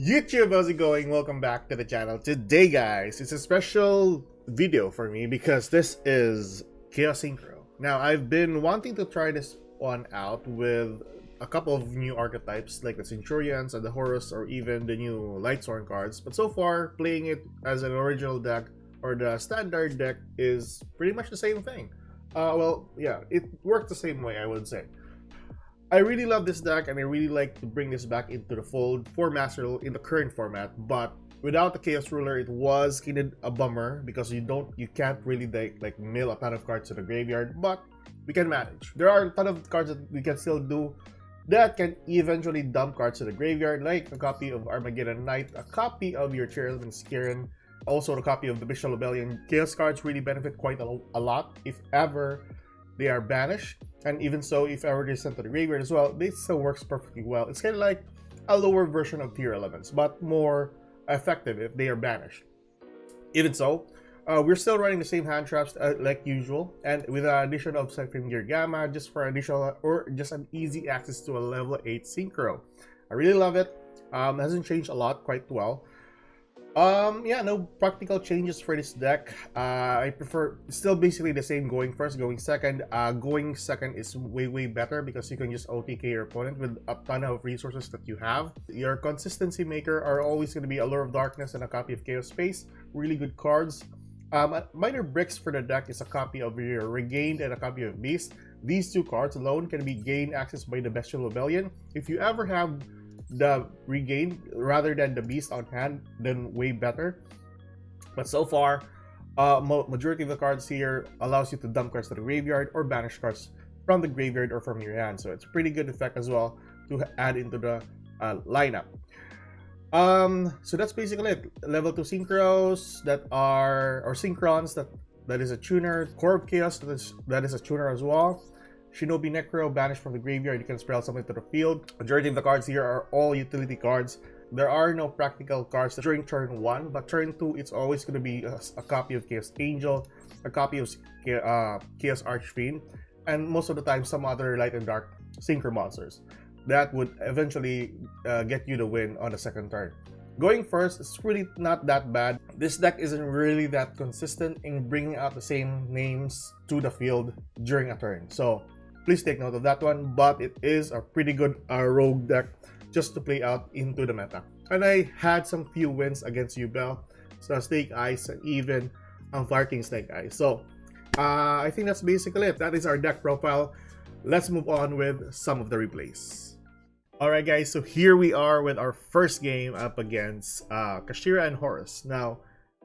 YouTube, how's it going? Welcome back to the channel. Today, guys, it's a special video for me because this is Chaos Synchro. Now, I've been wanting to try this one out with a couple of new archetypes like the Centurions and the Horus or even the new Lightsworn cards. But so far, playing it as an original deck or the standard deck is pretty much the same thing. Well, yeah, it worked the same way, I would say. I really love this deck and I really like to bring this back into the fold for Master Duel in the current format, but without the Chaos Ruler it was kind of a bummer because you can't really like mill a ton of cards to the graveyard, but we can manage. There are a ton of cards that we can still do that can eventually dump cards to the graveyard, like a copy of Armageddon Knight, a copy of your Cherilyn Skirin, also the copy of the Bestial Rebellion. Chaos cards really benefit quite a lot if ever they are banished, and even so, if ever they're sent to the graveyard as well, this still works perfectly well. It's kind of like a lower version of tier elements, but more effective if they are banished. Even so, we're still running the same hand traps like usual, and with the addition of Cyclone Gear Gamma, just for additional or just an easy access to a level 8 Synchro. I really love it. Hasn't changed a lot, quite well. Yeah, no practical changes for this deck. I prefer still basically the same going first, going second. Going second is way better because you can just OTK your opponent with a ton of resources that you have. Your consistency maker are always going to be Allure of Darkness and a copy of Chaos Space. Really good cards. Minor bricks for the deck is a copy of your Regained and a copy of Beast. These two cards alone can be gained access by the Bestial Rebellion. If you ever have the Regained rather than the Beast on hand, then way better. But so far, majority of the cards here allows you to dump cards to the graveyard or banish cards from the graveyard or from your hand, so it's a pretty good effect as well to add into the lineup. So that's basically it. Level 2 synchros that are, or synchrons, that is a tuner. Core of Chaos, that is a tuner as well. Shinobi Necro, banished from the graveyard, you can spell something to the field. Majority of the cards here are all utility cards. There are no practical cards during turn 1, but turn 2, it's always going to be a copy of Chaos Angel, a copy of Chaos Archfiend, and most of the time some other light and dark synchro monsters. That would eventually get you the win on the second turn. Going first, it's really not that bad. This deck isn't really that consistent in bringing out the same names to the field during a turn, so please take note of that one, but it is a pretty good rogue deck just to play out into the meta. And I had some few wins against YuGoh, so Snake Eyes, and even Fire King Snake Eyes. So I think that's basically it. That is our deck profile. Let's move on with some of the replays. Alright guys, so here we are with our first game up against Kashtira and Horus. Now,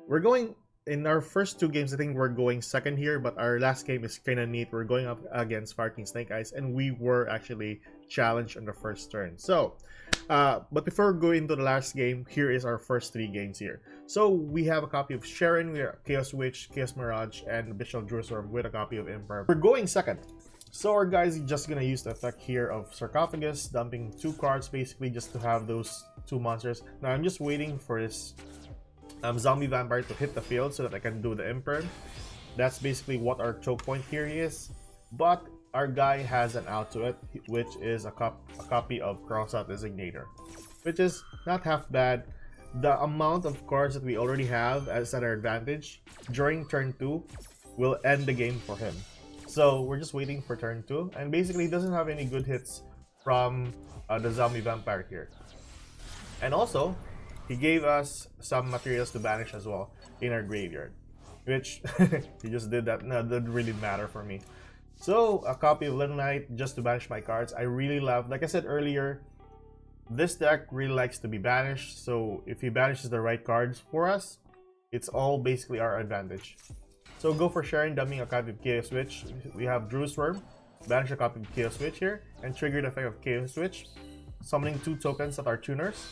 we're going, in our first two games, I think we're going second here, but our last game is kind of neat. We're going up against Fire King Snake Eyes, and we were actually challenged on the first turn. So, but before we go into the last game, here is our first three games here. So, we have a copy of Sharon, we have Chaos Witch, Chaos Mirage, and Bestial Jerusalem with a copy of Emperor. We're going second. So, our guys is just gonna use the effect here of Sarcophagus, dumping two cards basically just to have those two monsters. Now, I'm just waiting for this Zombie Vampire to hit the field so that I can do the Emperor. That's basically what our choke point here is. But our guy has an out to it, which is a copy of Crossout Designator, which is not half bad. The amount of cards that we already have as at our advantage during turn 2 will end the game for him. So we're just waiting for turn 2, and basically he doesn't have any good hits from the Zombie Vampire here. And also, he gave us some materials to banish as well in our graveyard, which he just did that. No, that didn't really matter for me. So a copy of Little Knight just to banish my cards. I really love, like I said earlier, this deck really likes to be banished. So if he banishes the right cards for us, it's all basically our advantage. So go for Sharon, dumping a copy of Chaos Witch. We have Drew's Worm, banish a copy of Chaos Witch here, and trigger the effect of Chaos Witch, summoning two tokens that are tuners.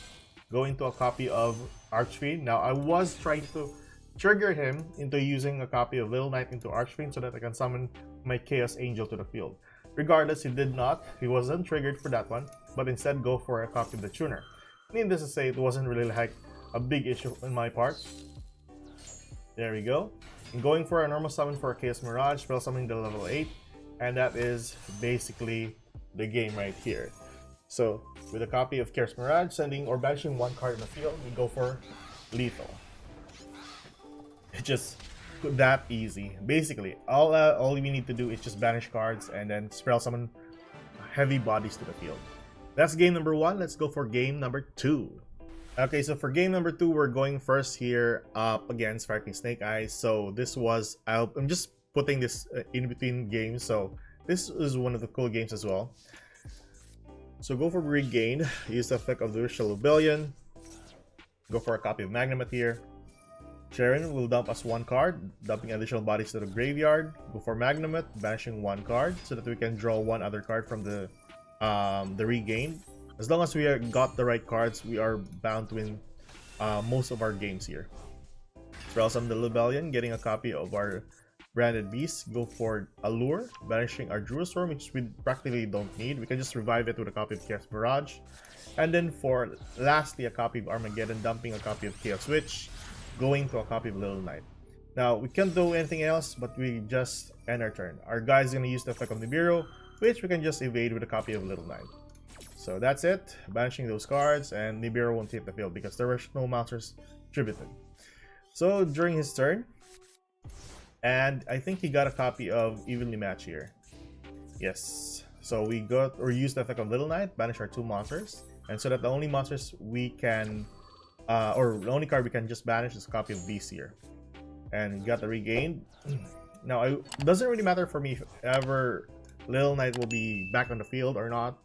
Going to a copy of Archfiend. Now, I was trying to trigger him into using a copy of Little Knight into Archfiend so that I can summon my Chaos Angel to the field. Regardless, he did not. He wasn't triggered for that one, but instead go for a copy of the tuner. Needless to say, it wasn't really like a big issue on my part. There we go. And going for a normal summon for a Chaos Mirage, spell summoning the level 8, and that is basically the game right here. So with a copy of Chaos Mirage, sending or banishing one card in the field, we go for lethal. It's just that easy. Basically, all we need to do is just banish cards and then spell summon heavy bodies to the field. That's game number 1. Let's go for game number 2. Okay, so for game number 2, we're going first here up against Fire King Snake Eyes. So this was, I'm just putting this in between games, so this is one of the cool games as well. So go for Regain, use the effect of the Visual Rebellion, go for a copy of Magnemite here. Sharon will dump us one card, dumping additional bodies to the graveyard. Go for Magnemite, banishing one card so that we can draw one other card from the Regain. As long as we got the right cards, we are bound to win most of our games here. Spell Summon the Rebellion, getting a copy of our Branded Beast. Go for Allure, banishing our Druid Storm, which we practically don't need. We can just revive it with a copy of Chaos Mirage. And then for lastly, a copy of Armageddon, dumping a copy of Chaos Witch, going to a copy of Little Knight. Now, we can't do anything else, but we just end our turn. Our guy's going to use the effect of Nibiru, which we can just evade with a copy of Little Knight. So that's it, banishing those cards, and Nibiru won't hit the field because there were no monsters tributed. So during his turn, and I think he got a copy of Evenly Match here. Yes, so we got or used the effect of Little Knight, banish our 2 monsters, and so that the only monsters we can or the only card we can just banish is a copy of Beast here. And got the Regain. Now, it doesn't really matter for me if ever Little Knight will be back on the field or not.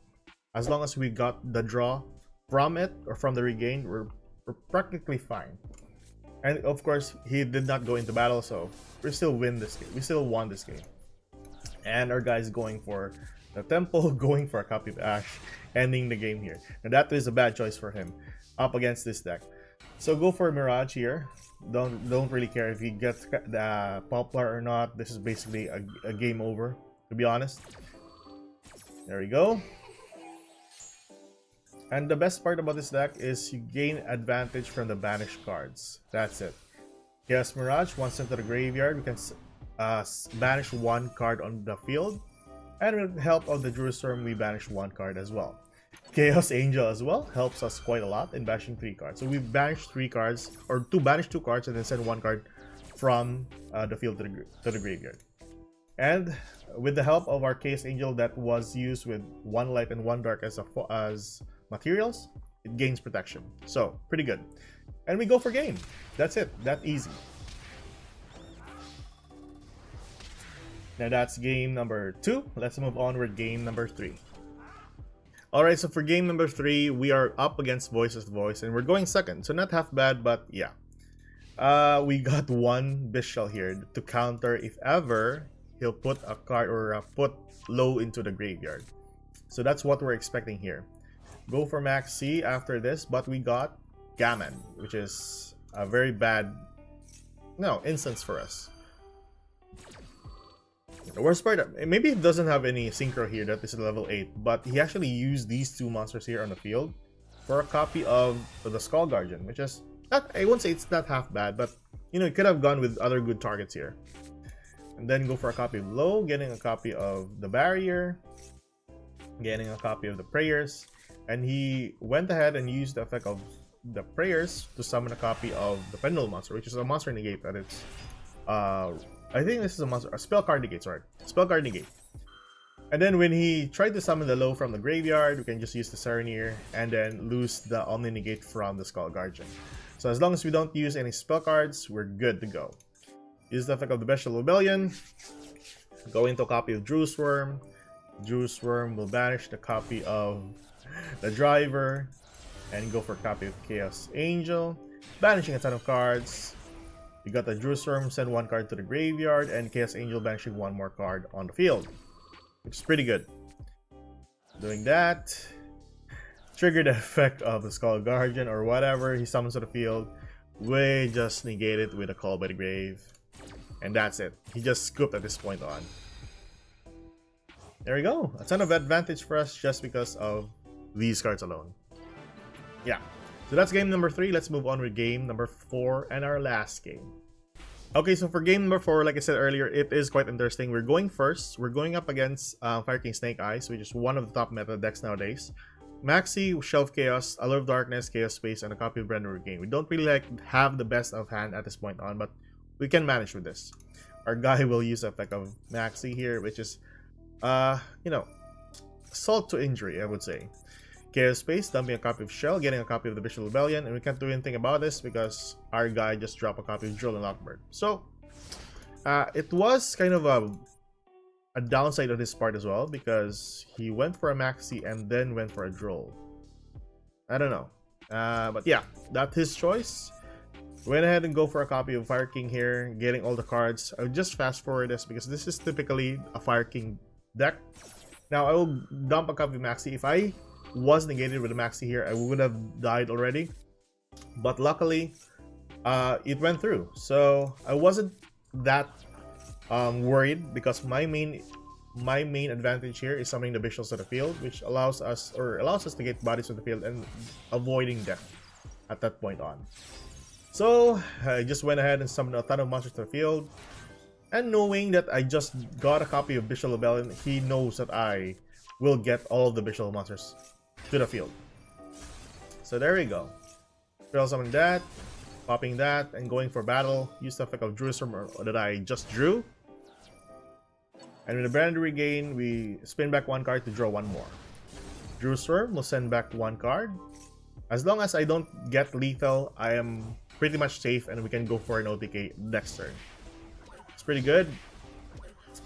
As long as we got the draw from it or from the Regain, we're practically fine. And of course, he did not go into battle, so we still win this game. We still won this game. And our guy's going for the Temple, going for a copy of Ash, ending the game here. And that is a bad choice for him up against this deck. So go for Mirage here. Don't really care if he gets the Poplar or not. This is basically a game over, to be honest. There we go. And the best part about this deck is you gain advantage from the banished cards. That's it. Chaos Mirage, once sent to the graveyard, we can banish one card on the field. And with the help of the Druid Storm, we banish one card as well. Chaos Angel as well helps us quite a lot in banishing 3 cards. So we banished 3 cards, or banish 2 cards, and then send 1 card from the field to the graveyard. And with the help of our Chaos Angel that was used with 1 light and 1 dark as materials, it gains protection. So pretty good. And we go for game. That's it. That easy. Now that's game number 2. Let's move on with game number 3. Alright, so for game number 3, we are up against Voiceless Voice, and we're going second. So not half bad, but yeah. We got 1 Bishal here to counter if ever he'll put a card or put low into the graveyard. So that's what we're expecting here. Go for Max C after this, but we got Gammon, which is a very bad instance for us. The worst part, maybe it doesn't have any Synchro here that is level 8, but he actually used these 2 monsters here on the field for a copy of the Skull Guardian, which is, I won't say it's not half bad, but you know, it could have gone with other good targets here. And then go for a copy of Low, getting a copy of the Barrier, getting a copy of the Prayers, and he went ahead and used the effect of the Prayers to summon a copy of the Pendulum Monster, which is a monster negate that it's I think this is a spell card negate, sorry. Spell card negate. And then when he tried to summon the Low from the graveyard, we can just use the Serenir and then lose the Omni Negate from the Skull Guardian. So as long as we don't use any spell cards, we're good to go. Use the effect of the Bestial Rebellion. Go into a copy of Druid Swarm. Druid Swarm will banish the copy of the Driver. And go for a copy of Chaos Angel. Banishing a ton of cards. We got the Druid Storm, send 1 card to the graveyard, and Chaos Angel banishing 1 more card on the field, which is pretty good. Doing that, trigger the effect of the Skull Guardian or whatever he summons to the field. We just negate it with a Call by the Grave, and that's it. He just scooped at this point on. There we go. A ton of advantage for us just because of these cards alone. Yeah. So that's game number 3. Let's move on with game number 4 and our last game. Okay, so for game number 4, like I said earlier, it is quite interesting. We're going first. We're going up against Fire King Snake Eyes, which is one of the top meta decks nowadays. Maxi, Shelf Chaos, Allure of Darkness, Chaos Space, and a copy of Brand New Regain. We don't really have the best of hand at this point on, but we can manage with this. Our guy will use the effect of Maxi here, which is, you know, assault to injury, I would say. Chaos Space, dumping a copy of Shell, getting a copy of the Visual Rebellion, and we can't do anything about this because our guy just dropped a copy of Drill and Lockbird. So, it was kind of a downside on his part as well, because he went for a Maxi and then went for a Droll. I don't know. But yeah, that's his choice. Went ahead and go for a copy of Fire King here, getting all the cards. I'll just fast forward this because this is typically a Fire King deck. Now, I will dump a copy of Maxi. If I was negated with a Maxi here, I would have died already. But luckily, it went through. So I wasn't that worried because my main advantage here is summoning the visuals to the field, which allows us to get bodies to the field and avoiding death at that point on. So I just went ahead and summoned a ton of monsters to the field, and knowing that I just got a copy of Visual Rebellion, he knows that I will get all of the visual monsters to the field. So there we go. Spell summoning that, popping that, and going for battle. Use the effect of Jerusalem that I just drew. And with the Brand New Regain, we spin back one card to draw one more. Jerusalem will send back one card. As long as I don't get lethal, I am pretty much safe and we can go for an OTK next turn. It's pretty good.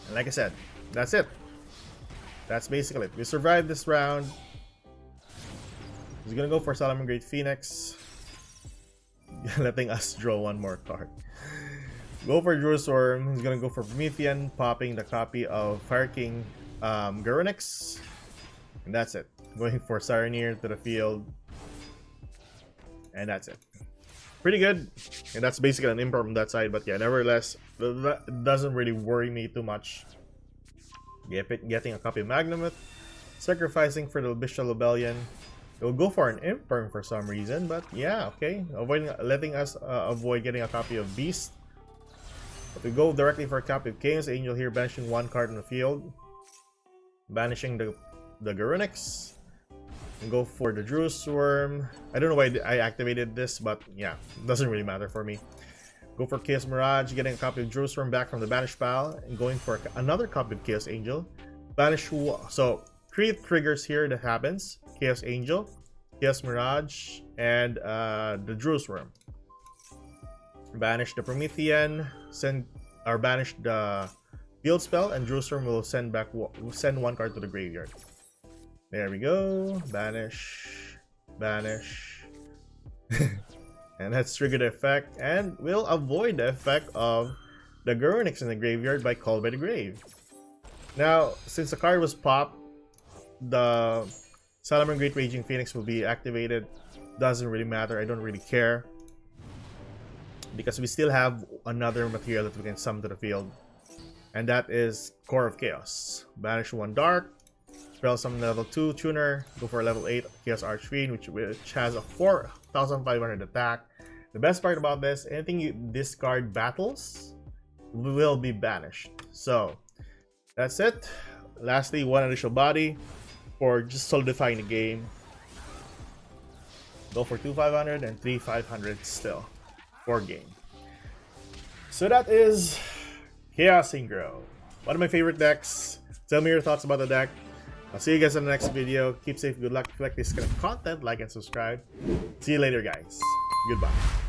And like I said, that's it. That's basically it. We survived this round. He's gonna go for Solomon Great Phoenix, letting us draw one more card. Go for Jerusalem. He's gonna go for Promethean, popping the copy of Fire King Garunix. And that's it. Going for Saronir to the field. And that's it. Pretty good. And that's basically an imp from that side. But yeah, nevertheless, that doesn't really worry me too much. Getting a copy of Magnamut. Sacrificing for the Visual Rebellion. It'll go for an Imperm for some reason. But yeah, okay. Letting us avoid getting a copy of Beast. But we go directly for a copy of Chaos Angel here, banishing one card in the field. Banishing the Garunix. And go for the Druid Swarm. I don't know why I activated this, but yeah, doesn't really matter for me. Go for Chaos Mirage, getting a copy of Druid Swarm back from the Banish pile, and going for another copy of Chaos Angel. Banish, so 3 triggers here that happens. Chaos Angel, Chaos Mirage, and the Druid Swarm. Banish the Promethean, banish the field spell, and Druid Swarm will send one card to the graveyard. There we go. Banish. Banish. And that's triggered the effect. And we'll avoid the effect of the Garunix in the graveyard by Call by the Grave. Now, since the card was popped, the Solomon Great Raging Phoenix will be activated. Doesn't really matter. I don't really care. Because we still have another material that we can summon to the field. And that is Core of Chaos. Banish one Dark. Spell summon level 2 tuner, go for a level 8 Chaos Archfiend, which has a 4,500 attack. The best part about this, anything you discard battles will be banished. So that's it. Lastly, one additional body for just solidifying the game. Go for 2,500 and 3,500 still for game. So that is Chaos Synchro, one of my favorite decks. Tell me your thoughts about the deck. I'll see you guys in the next video. Keep safe, good luck. If you like this kind of content, like and subscribe. See you later, guys. Goodbye.